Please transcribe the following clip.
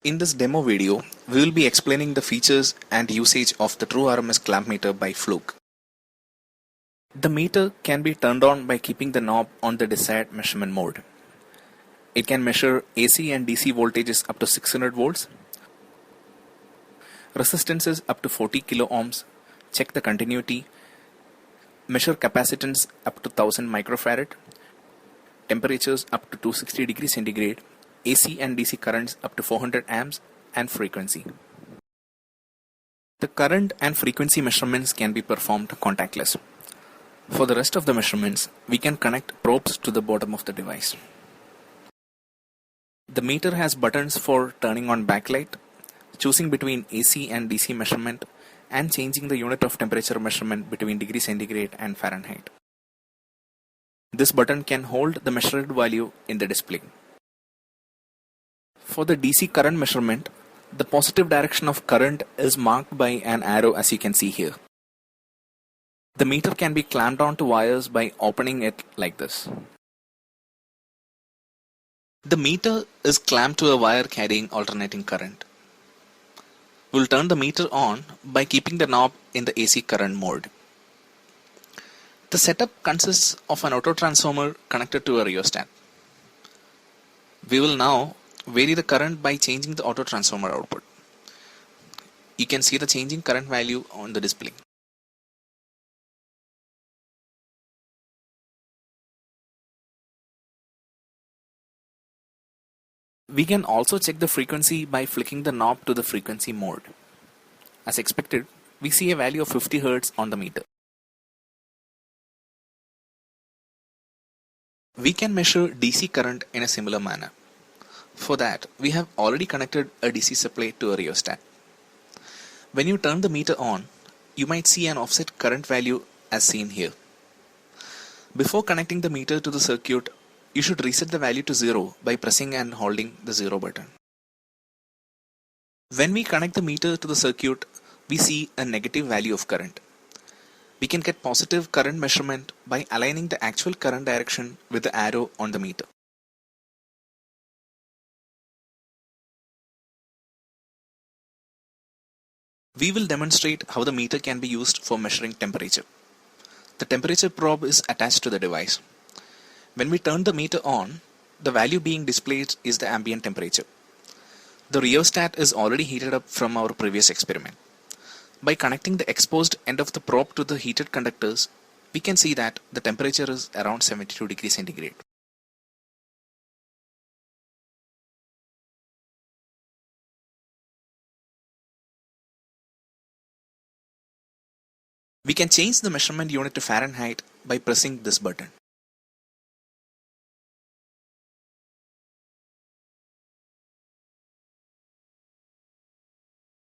In this demo video, we will be explaining the features and usage of the True RMS Clamp Meter by Fluke. The meter can be turned on by keeping the knob on the desired measurement mode. It can measure AC and DC voltages up to 600 volts, resistances up to 40 kilo ohms, check the continuity, measure capacitance up to 1000 microfarad, temperatures up to 260 degrees centigrade, AC and DC currents up to 400 amps, and frequency. The current and frequency measurements can be performed contactless. For the rest of the measurements, we can connect probes to the bottom of the device. The meter has buttons for turning on backlight, choosing between AC and DC measurement, and changing the unit of temperature measurement between degree centigrade and Fahrenheit. This button can hold the measured value in the display. For the DC current measurement, the positive direction of current is marked by an arrow, as you can see here. The meter can be clamped onto wires by opening it like this. The meter is clamped to a wire carrying alternating current. We'll turn the meter on by keeping the knob in the AC current mode. The setup consists of an auto transformer connected to a rheostat. We will now vary the current by changing the auto transformer output. You can see the changing current value on the display. We can also check the frequency by flicking the knob to the frequency mode. As expected, we see a value of 50 Hz on the meter. We can measure DC current in a similar manner. For that, we have already connected a DC supply to a rheostat. When you turn the meter on, you might see an offset current value as seen here. Before connecting the meter to the circuit, you should reset the value to 0 by pressing and holding the 0 button. When we connect the meter to the circuit, we see a negative value of current. We can get positive current measurement by aligning the actual current direction with the arrow on the meter. We will demonstrate how the meter can be used for measuring temperature. The temperature probe is attached to the device. When we turn the meter on, the value being displayed is the ambient temperature. The rheostat is already heated up from our previous experiment. By connecting the exposed end of the probe to the heated conductors, we can see that the temperature is around 72 degrees centigrade. We can change the measurement unit to Fahrenheit by pressing this button.